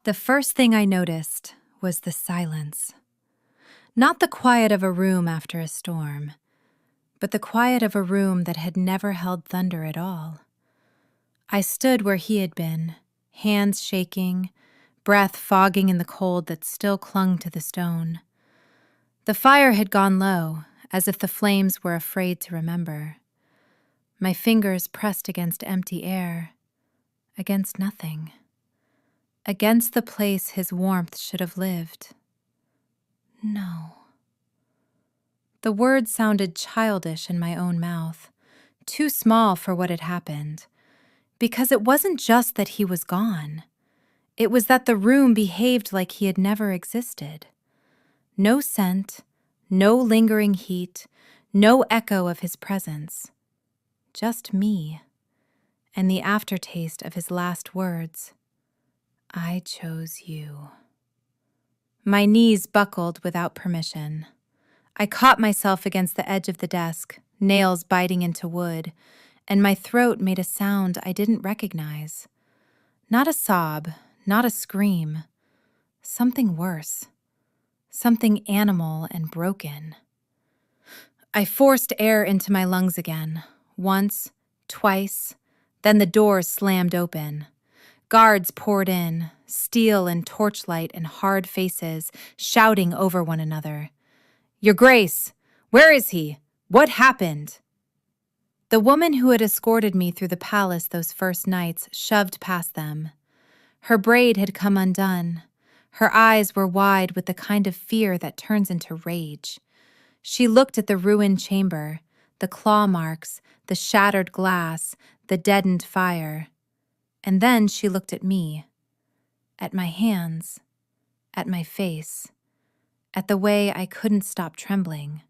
The first thing I noticed was the silence. Not the quiet of a room after a storm, but the quiet of a room that had never held thunder at all. I stood where he had been, hands shaking, breath fogging in the cold that still clung to the stone. The fire had gone low, as if the flames were afraid to remember. My fingers pressed against empty air, against nothing. Against the place his warmth should have lived. No. The words sounded childish in my own mouth, too small for what had happened, because it wasn't just that he was gone. It was that the room behaved like he had never existed. No scent, no lingering heat, no echo of his presence. Just me, and the aftertaste of his last words. I chose you. My knees buckled without permission. I caught myself against the edge of the desk, nails biting into wood, and my throat made a sound I didn't recognize. Not a sob, not a scream. Something worse. Something animal and broken. I forced air into my lungs again, once, twice, then the door slammed open. Guards poured in, steel and torchlight and hard faces, shouting over one another. "Your Grace! Where is he? What happened?" The woman who had escorted me through the palace those first nights shoved past them. Her braid had come undone. Her eyes were wide with the kind of fear that turns into rage. She looked at the ruined chamber, the claw marks, the shattered glass, the deadened fire. And then she looked at me, at my hands, at my face, at the way I couldn't stop trembling.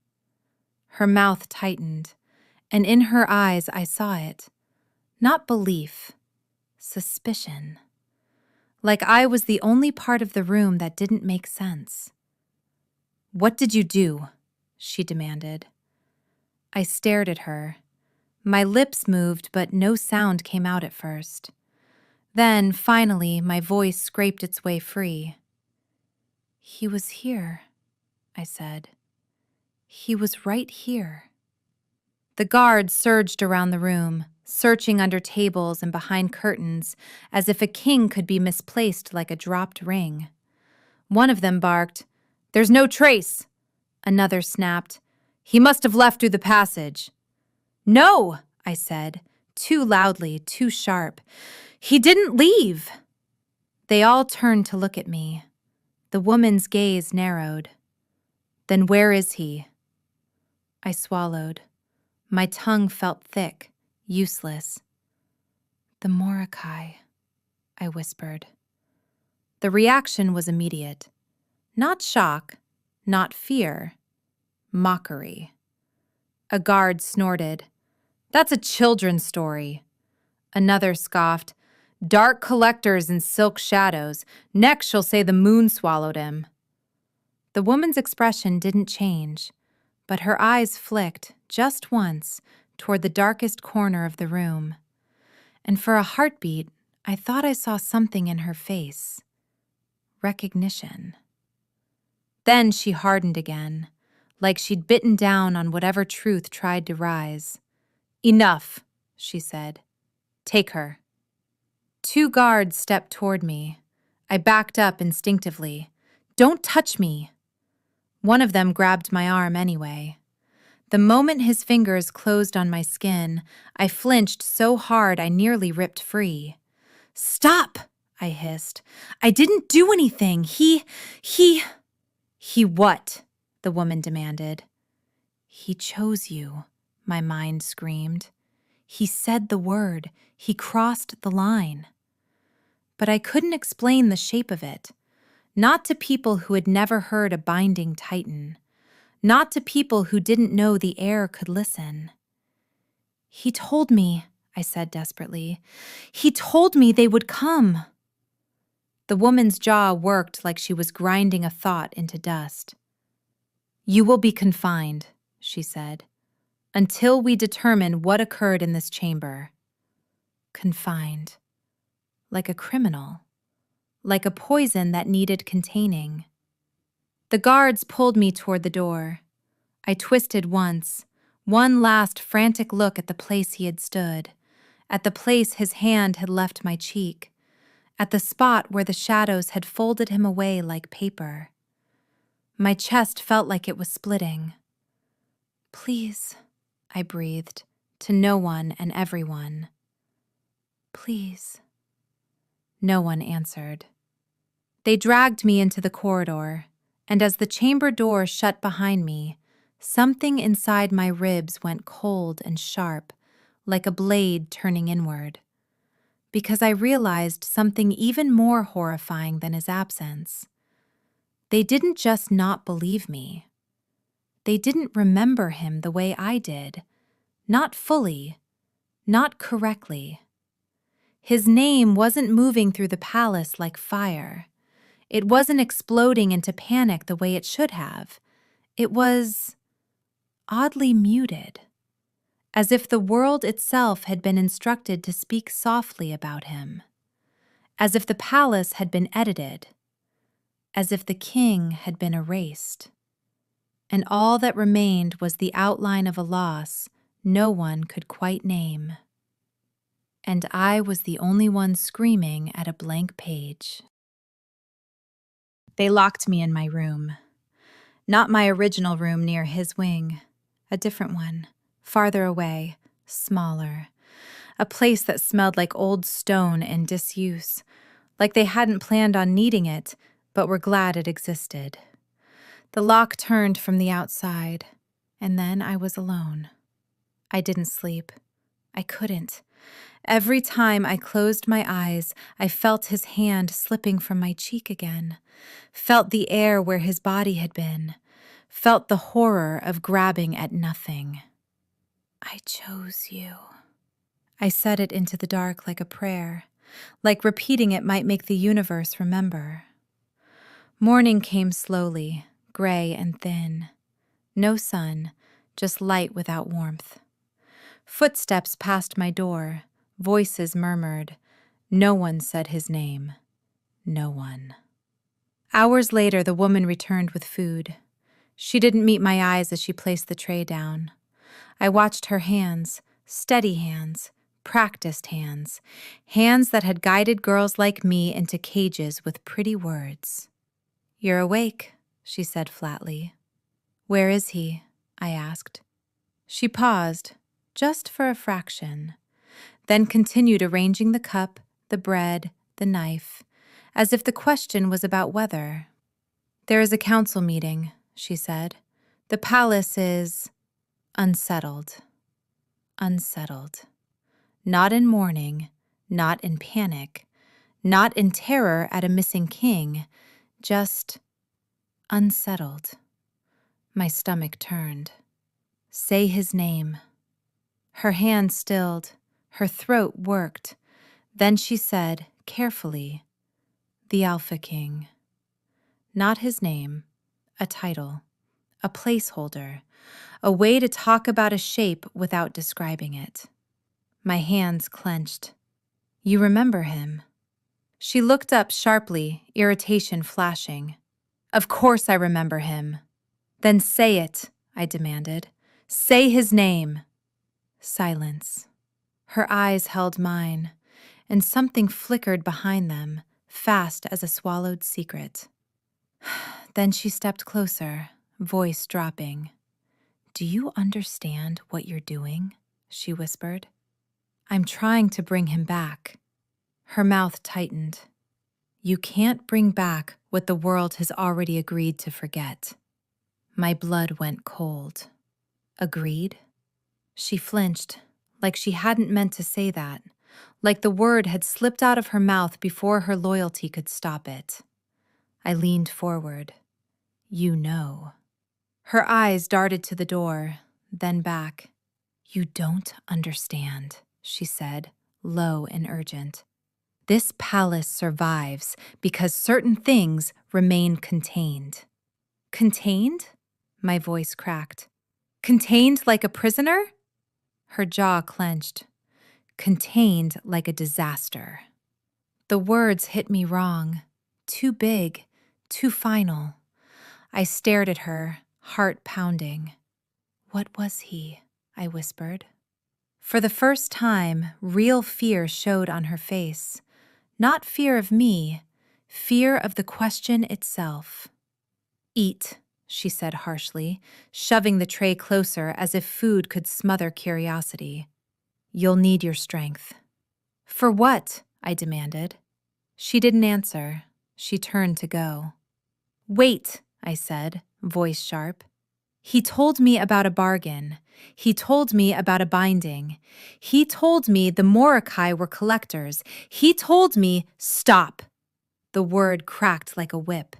Her mouth tightened, and in her eyes I saw it. Not belief, suspicion. Like I was the only part of the room that didn't make sense. "What did you do?" she demanded. I stared at her. My lips moved, but no sound came out at first. Then, finally, my voice scraped its way free. "He was here," I said. "He was right here." The guards surged around the room, searching under tables and behind curtains, as if a king could be misplaced like a dropped ring. One of them barked, "There's no trace!" Another snapped, "He must have left through the passage." "No!" I said, too loudly, too sharp. "He didn't leave!" They all turned to look at me. The woman's gaze narrowed. "Then where is he?" I swallowed. My tongue felt thick, useless. "The Mordecai," I whispered. The reaction was immediate. Not shock, not fear. Mockery. A guard snorted, "That's a children's story." Another scoffed, "Dark collectors and silk shadows. Next she'll say the moon swallowed him." The woman's expression didn't change, but her eyes flicked, just once, toward the darkest corner of the room. And for a heartbeat, I thought I saw something in her face. Recognition. Then she hardened again, like she'd bitten down on whatever truth tried to rise. "Enough," she said. "Take her." 2 guards stepped toward me. I backed up instinctively. "Don't touch me." One of them grabbed my arm anyway. The moment his fingers closed on my skin, I flinched so hard I nearly ripped free. "Stop!" I hissed. "I didn't do anything. He what?" the woman demanded. "He chose you," my mind screamed. "He said the word. He crossed the line." But I couldn't explain the shape of it. Not to people who had never heard a binding titan. Not to people who didn't know the air could listen. "He told me," I said desperately. "He told me they would come." The woman's jaw worked like she was grinding a thought into dust. "You will be confined," she said, "until we determine what occurred in this chamber." Confined. Like a criminal. like a poison that needed containing. The guards pulled me toward the door. I twisted once, one last frantic look at the place he had stood, at the place his hand had left my cheek, at the spot where the shadows had folded him away like paper. My chest felt like it was splitting. "Please," I breathed, to no one and everyone. "Please." No one answered. They dragged me into the corridor, and as the chamber door shut behind me, something inside my ribs went cold and sharp, like a blade turning inward, because I realized something even more horrifying than his absence. They didn't just not believe me. They didn't remember him the way I did, not fully, not correctly. His name wasn't moving through the palace like fire. It wasn't exploding into panic the way it should have. It was oddly muted, as if the world itself had been instructed to speak softly about him, as if the palace had been edited, as if the king had been erased, and all that remained was the outline of a loss no one could quite name. And I was the only one screaming at a blank page. They locked me in my room. Not my original room near his wing, a different one, farther away, smaller. A place that smelled like old stone and disuse, like they hadn't planned on needing it, but were glad it existed. The lock turned from the outside, and then I was alone. I didn't sleep. I couldn't. Every time I closed my eyes, I felt his hand slipping from my cheek again, felt the air where his body had been, felt the horror of grabbing at nothing. "I chose you." I said it into the dark like a prayer, like repeating it might make the universe remember. Morning came slowly, gray and thin. No sun, just light without warmth. Footsteps passed my door. Voices murmured. No one said his name. No one. Hours later, the woman returned with food. She didn't meet my eyes as she placed the tray down. I watched her hands, steady hands, practiced hands, hands that had guided girls like me into cages with pretty words. "You're awake," she said flatly. "Where is he?" I asked. She paused, just for a fraction, then continued arranging the cup, the bread, the knife, as if the question was about weather. "There is a council meeting," she said. "The palace is unsettled." Unsettled. Not in mourning, not in panic, not in terror at a missing king, just unsettled. My stomach turned. "Say his name." Her hand stilled, her throat worked. Then she said, carefully, "The Alpha King." Not his name, a title, a placeholder, a way to talk about a shape without describing it. My hands clenched. "You remember him?" She looked up sharply, irritation flashing. "Of course I remember him." "Then say it," I demanded. "Say his name." Silence. Her eyes held mine, and something flickered behind them, fast as a swallowed secret. Then she stepped closer, voice dropping. "Do you understand what you're doing?" she whispered. "I'm trying to bring him back." Her mouth tightened. "You can't bring back what the world has already agreed to forget." My blood went cold. Agreed? She flinched, like she hadn't meant to say that, like the word had slipped out of her mouth before her loyalty could stop it. I leaned forward. "You know." Her eyes darted to the door, then back. "You don't understand," she said, low and urgent. "This palace survives because certain things remain contained." "Contained?" My voice cracked. "Contained like a prisoner?" Her jaw clenched. "Contained like a disaster." The words hit me wrong. too big, too final. I stared at her, heart pounding. "What was he?" I whispered. For the first time, real fear showed on her face. Not fear of me, fear of the question itself. "Eat," she said harshly, shoving the tray closer as if food could smother curiosity. "You'll need your strength." "For what?" I demanded. She didn't answer. She turned to go. "Wait," I said, voice sharp. "He told me about a bargain. He told me about a binding. He told me the Morokai were collectors. He told me—" "Stop!" The word cracked like a whip.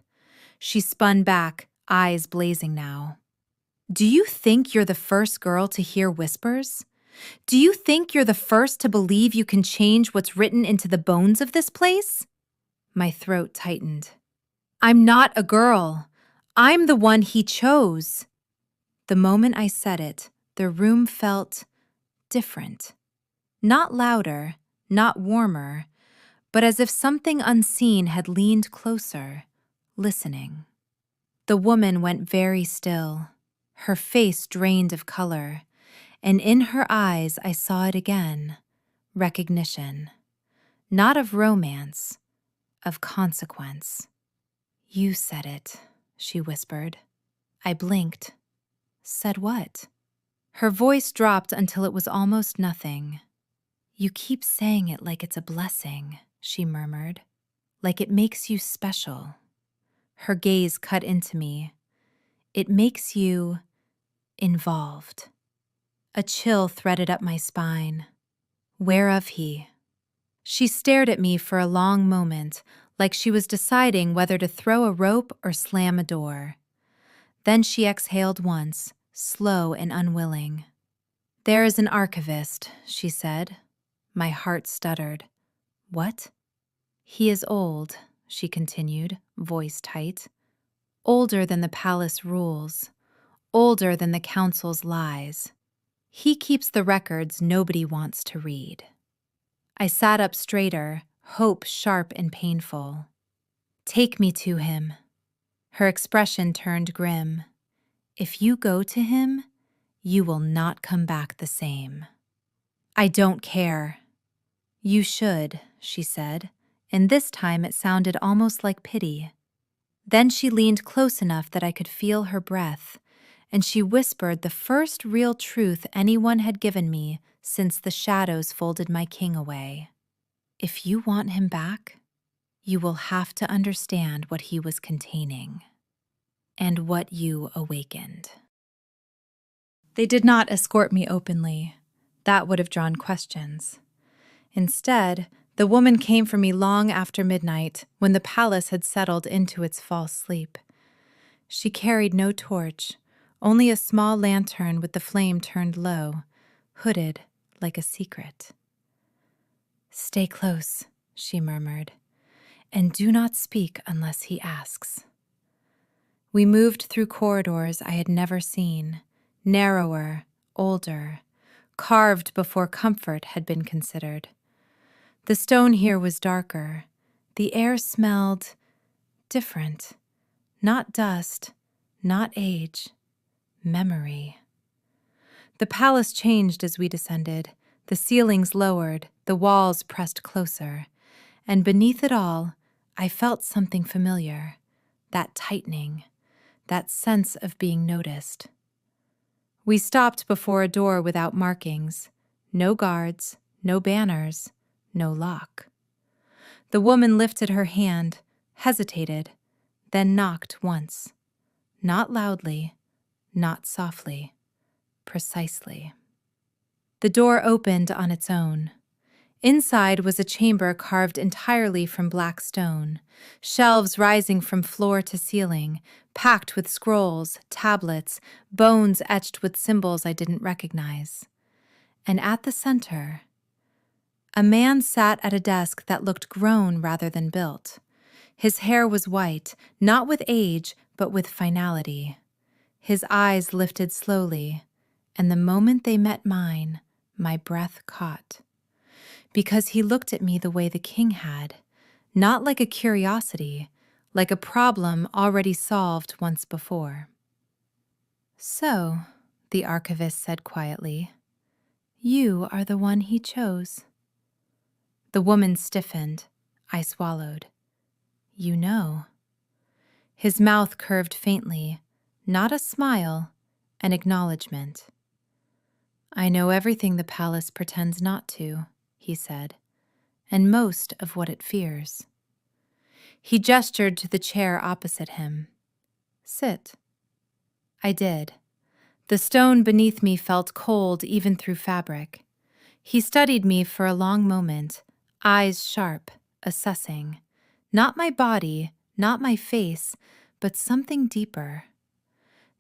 She spun back, eyes blazing now. "Do you think you're the first girl to hear whispers? Do you think you're the first to believe you can change what's written into the bones of this place?" My throat tightened. "I'm not a girl. I'm the one he chose." The moment I said it, the room felt different. Not louder, not warmer, but as if something unseen had leaned closer, listening. The woman went very still, her face drained of color, and in her eyes I saw it again, recognition. Not of romance, of consequence. "You said it," she whispered. I blinked. "Said what?" Her voice dropped until it was almost nothing. "You keep saying it like it's a blessing," she murmured. "Like it makes you special." Her gaze cut into me. "It makes you involved." A chill threaded up my spine. "Whereof he?" She stared at me for a long moment, like she was deciding whether to throw a rope or slam a door. Then she exhaled once, slow and unwilling. "There is an archivist," she said. My heart stuttered. "What?" "He is old," she continued, voice tight. "Older than the palace rules. Older than the council's lies. He keeps the records nobody wants to read." I sat up straighter, hope sharp and painful. "Take me to him." Her expression turned grim. "If you go to him, you will not come back the same." "I don't care." "You should," she said, and this time it sounded almost like pity. Then she leaned close enough that I could feel her breath, and she whispered the first real truth anyone had given me since the shadows folded my king away. "If you want him back, you will have to understand what he was containing, and what you awakened." They did not escort me openly. That would have drawn questions. Instead, the woman came for me long after midnight, when the palace had settled into its false sleep. She carried no torch, only a small lantern with the flame turned low, hooded like a secret. "Stay close," she murmured, "and do not speak unless he asks." We moved through corridors I had never seen, narrower, older, carved before comfort had been considered. The stone here was darker. The air smelled different. Not dust, not age, memory. The palace changed as we descended. The ceilings lowered, the walls pressed closer, and beneath it all, I felt something familiar, that tightening, that sense of being noticed. We stopped before a door without markings, no guards, no banners, no lock. The woman lifted her hand, hesitated, then knocked once. Not loudly, not softly, precisely. The door opened on its own. Inside was a chamber carved entirely from black stone, shelves rising from floor to ceiling, packed with scrolls, tablets, bones etched with symbols I didn't recognize. And at the center, a man sat at a desk that looked grown rather than built. His hair was white, not with age, but with finality. His eyes lifted slowly, and the moment they met mine, my breath caught. Because he looked at me the way the king had, not like a curiosity, like a problem already solved once before. "So," the archivist said quietly, "you are the one he chose." The woman stiffened. I swallowed. "You know." His mouth curved faintly, not a smile, an acknowledgement. "I know everything the palace pretends not to," he said, "and most of what it fears." He gestured to the chair opposite him. "Sit." I did. The stone beneath me felt cold even through fabric. He studied me for a long moment, eyes sharp, assessing. Not my body, not my face, but something deeper.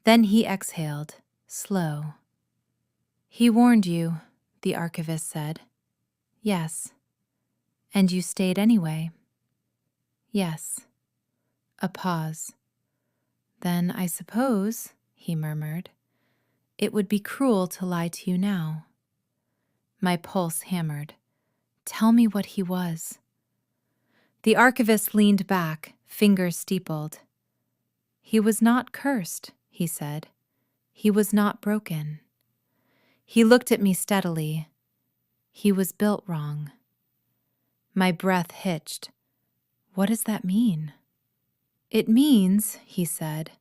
Then he exhaled, slow. "He warned you," the archivist said. "Yes." "And you stayed anyway." "Yes." A pause. "Then I suppose," he murmured, "it would be cruel to lie to you now." My pulse hammered. "Tell me what he was." The archivist leaned back, fingers steepled. "He was not cursed," he said. "He was not broken." He looked at me steadily. "He was built wrong." My breath hitched. "What does that mean?" "It means," he said,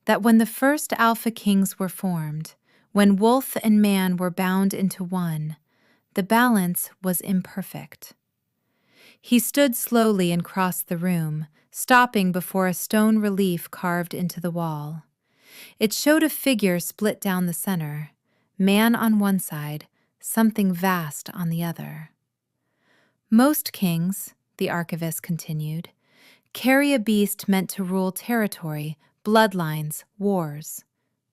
"that when the first Alpha Kings were formed, when wolf and man were bound into one, the balance was imperfect." He stood slowly and crossed the room, stopping before a stone relief carved into the wall. It showed a figure split down the center, man on one side, something vast on the other. "Most kings," the archivist continued, "carry a beast meant to rule territory, bloodlines, wars."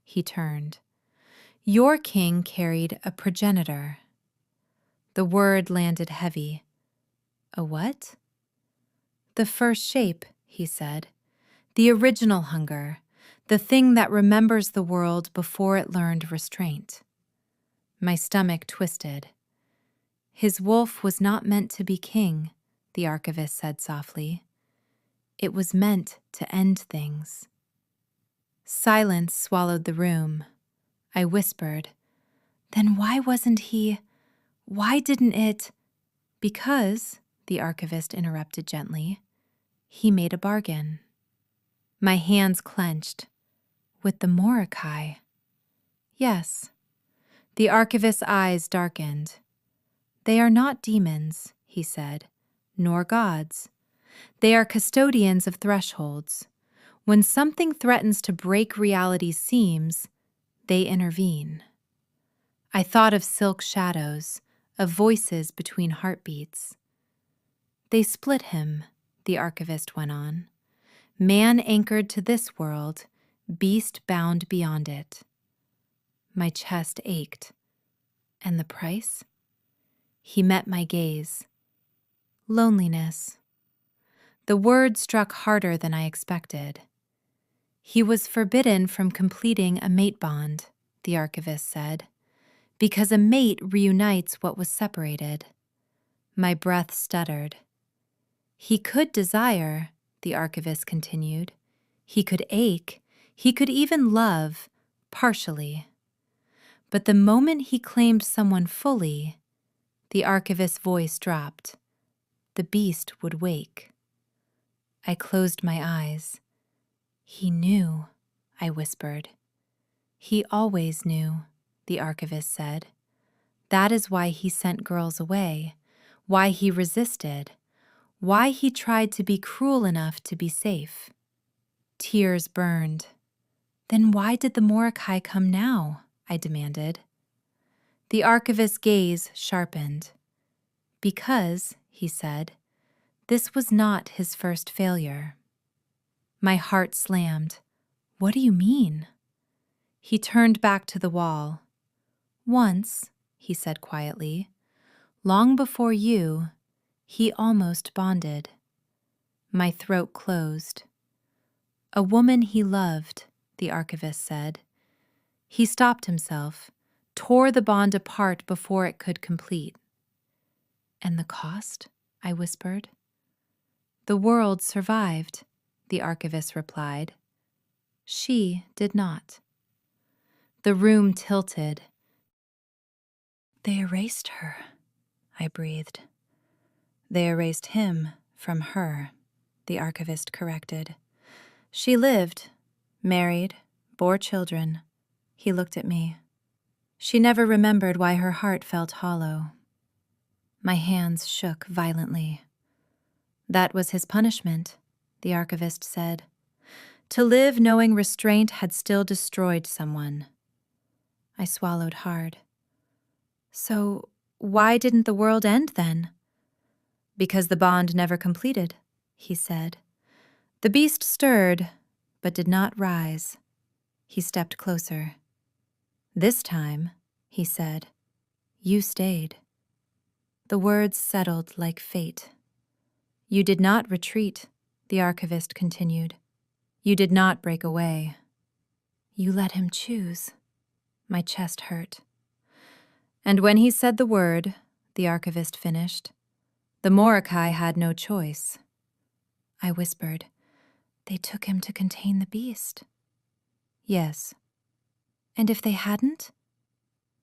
He turned. "Your king carried a progenitor." The word landed heavy. "A what?" "The first shape," he said. "The original hunger, the thing that remembers the world before it learned restraint." My stomach twisted. "His wolf was not meant to be king," the archivist said softly. "It was meant to end things." Silence swallowed the room. I whispered, "Then why didn't it?" "Because," the archivist interrupted gently, "he made a bargain." My hands clenched. "With the Mordecai?" "Yes." The archivist's eyes darkened. "They are not demons," he said, "nor gods. They are custodians of thresholds. When something threatens to break reality's seams, they intervene." I thought of silk shadows, of voices between heartbeats. "They split him," the archivist went on. "Man anchored to this world, beast bound beyond it." My chest ached. "And the price?" He met my gaze. "Loneliness." The word struck harder than I expected. "He was forbidden from completing a mate bond," the archivist said, "because a mate reunites what was separated." My breath stuttered. "He could desire," the archivist continued. "He could ache. He could even love, partially. But the moment he claimed someone fully," the archivist's voice dropped, "the beast would wake." I closed my eyes. "He knew," I whispered. "He always knew," the archivist said. "That is why he sent girls away, why he resisted, why he tried to be cruel enough to be safe." Tears burned. "Then why did the Mordecai come now?" I demanded. The archivist's gaze sharpened. "Because," he said, "this was not his first failure." My heart slammed. "What do you mean?" He turned back to the wall. "Once," he said quietly, "long before you, he almost bonded." My throat closed. "A woman he loved," the archivist said. He stopped himself, tore the bond apart before it could complete. "And the cost?" I whispered. "The world survived," the archivist replied. She did not. The room tilted. They erased her, I breathed. They erased him from her, the archivist corrected. She lived, married, bore children. He looked at me. She never remembered why her heart felt hollow. My hands shook violently. That was his punishment, the archivist said. To live knowing restraint had still destroyed someone. I swallowed hard. So, why didn't the world end then? Because the bond never completed, he said. The beast stirred, but did not rise. He stepped closer. This time, he said, you stayed. The words settled like fate. You did not retreat, the archivist continued. You did not break away. You let him choose. My chest hurt. And when he said the word, the archivist finished, the Morokai had no choice. I whispered, they took him to contain the beast. Yes. And if they hadn't?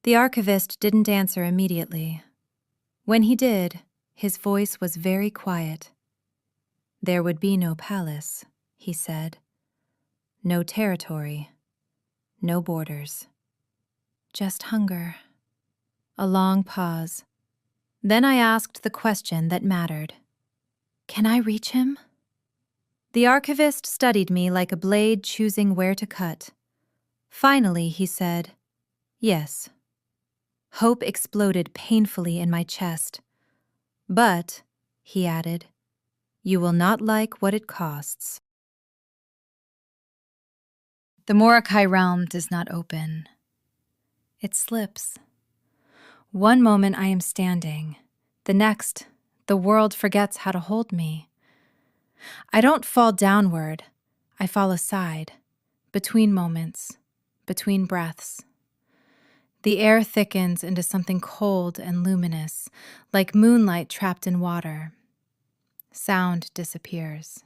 The archivist didn't answer immediately. When he did, his voice was very quiet. There would be no palace, he said. No territory. No borders. Just hunger. A long pause. Then I asked the question that mattered. Can I reach him? The archivist studied me like a blade choosing where to cut. Finally, he said, yes. Hope exploded painfully in my chest. But, he added, you will not like what it costs. The Morokai realm does not open. It slips. One moment I am standing. The next, the world forgets how to hold me. I don't fall downward. I fall aside, between moments, between breaths. The air thickens into something cold and luminous, like moonlight trapped in water. Sound disappears.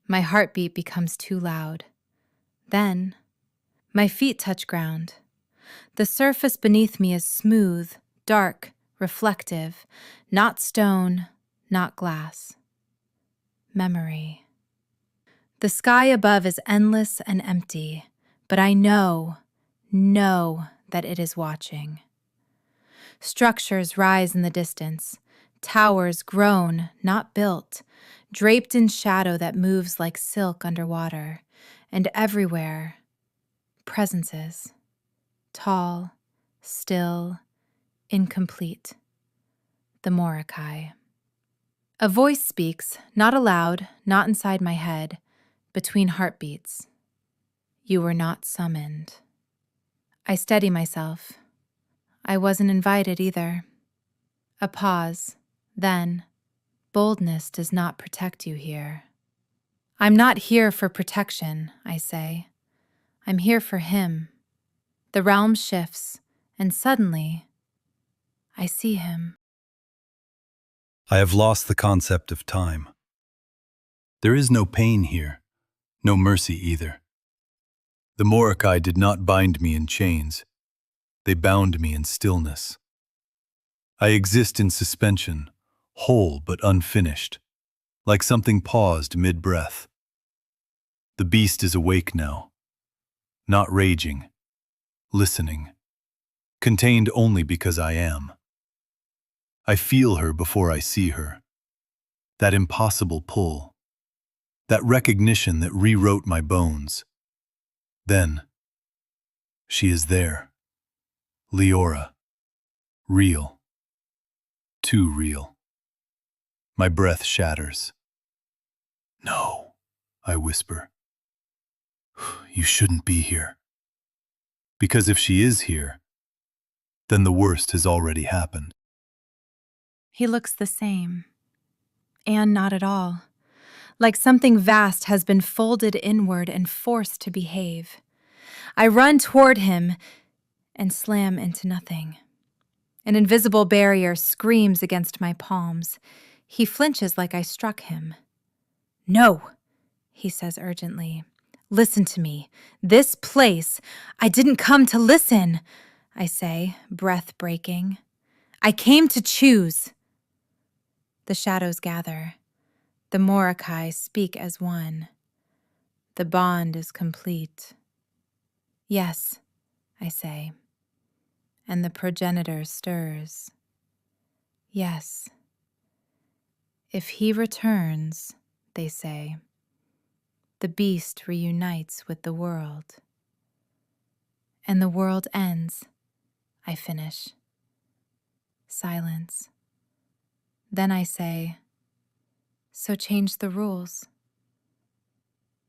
My heartbeat becomes too loud. Then, my feet touch ground. The surface beneath me is smooth, dark, reflective, not stone, not glass. Memory. The sky above is endless and empty, but I know that it is watching. Structures rise in the distance, towers grown, not built, draped in shadow that moves like silk underwater, and everywhere, presences, tall, still, incomplete. The Morokai. A voice speaks, not aloud, not inside my head, between heartbeats. You were not summoned. I steady myself. I wasn't invited either. A pause, then, boldness does not protect you here. I'm not here for protection, I say. I'm here for him. The realm shifts, and suddenly, I see him. I have lost the concept of time. There is no pain here, no mercy either. The Morokai did not bind me in chains. They bound me in stillness. I exist in suspension, whole but unfinished, like something paused mid-breath. The beast is awake now, not raging, listening, contained only because I am. I feel her before I see her. That impossible pull, that recognition that rewrote my bones. Then, she is there. Leora. Real. Too real. My breath shatters. No, I whisper. You shouldn't be here. Because if she is here, then the worst has already happened. He looks the same, and not at all. Like something vast has been folded inward and forced to behave. I run toward him and slam into nothing. An invisible barrier screams against my palms. He flinches like I struck him. No, he says urgently. Listen to me. This place. I didn't come to listen, I say, breath breaking. I came to choose. The shadows gather. The Morokai speak as one. The bond is complete. Yes, I say. And the progenitor stirs. Yes. If he returns, they say, the beast reunites with the world. And the world ends, I finish. Silence. Then I say, so change the rules.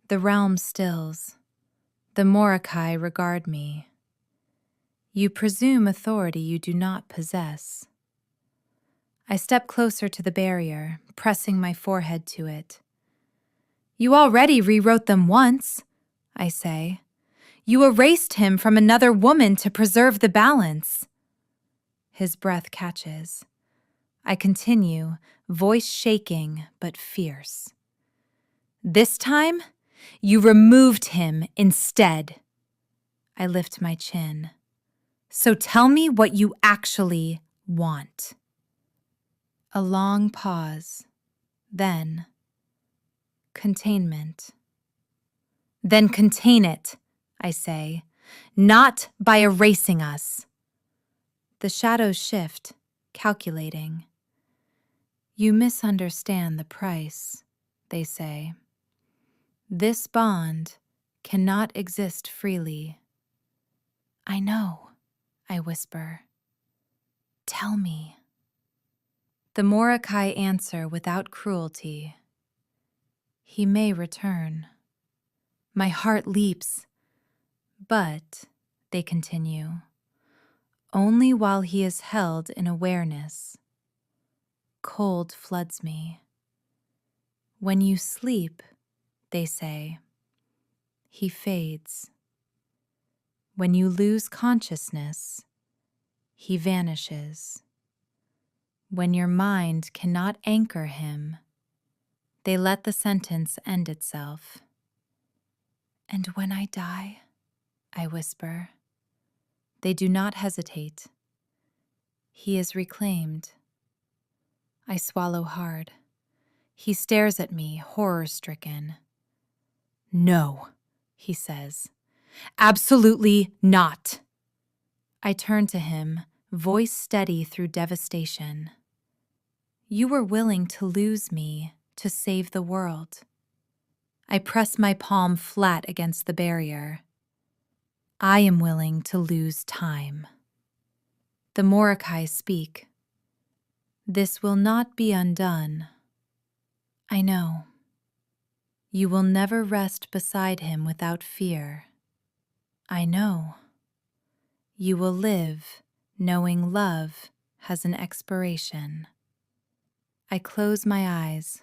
The realm stills. The Morokai regard me. You presume authority you do not possess. I step closer to the barrier, pressing my forehead to it. You already rewrote them once, I say. You erased him from another woman to preserve the balance. His breath catches. I continue, voice shaking but fierce. This time, you removed him instead. I lift my chin. So tell me what you actually want. A long pause. Then, containment. Then contain it, I say, not by erasing us. The shadows shift, calculating. You misunderstand the price, they say. This bond cannot exist freely. I know, I whisper. Tell me. The Morokai answer without cruelty. He may return. My heart leaps. But, they continue, only while he is held in awareness. Cold floods me. When you sleep, they say, he fades. When you lose consciousness, he vanishes. When your mind cannot anchor him, they let the sentence end itself. And when I die, I whisper, they do not hesitate. He is reclaimed. I swallow hard. He stares at me, horror-stricken. No, he says. Absolutely not. I turn to him, voice steady through devastation. You were willing to lose me to save the world. I press my palm flat against the barrier. I am willing to lose time. The Morokai speak. This will not be undone. I know. You will never rest beside him without fear. I know. You will live knowing love has an expiration. I close my eyes,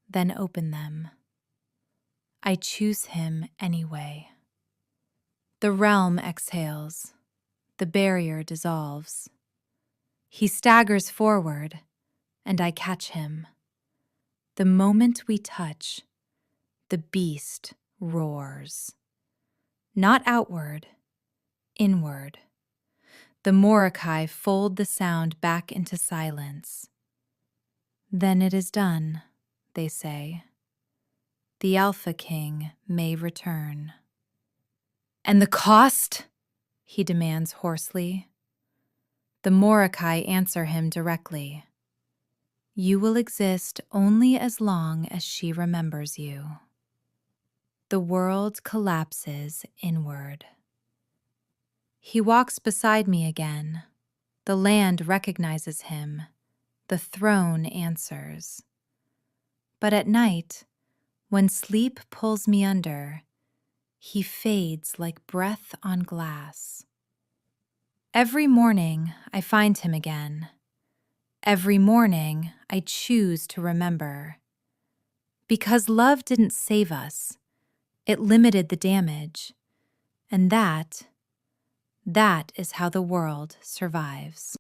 then open them. I choose him anyway. The realm exhales. The barrier dissolves. He staggers forward, and I catch him. The moment we touch, the beast roars. Not outward, inward. The Morokai fold the sound back into silence. Then it is done, they say. The Alpha King may return. And the cost? He demands hoarsely. The Morokai answer him directly. You will exist only as long as she remembers you. The world collapses inward. He walks beside me again. The land recognizes him. The throne answers. But at night, when sleep pulls me under, he fades like breath on glass. Every morning, I find him again. Every morning, I choose to remember. Because love didn't save us, it limited the damage. And that is how the world survives.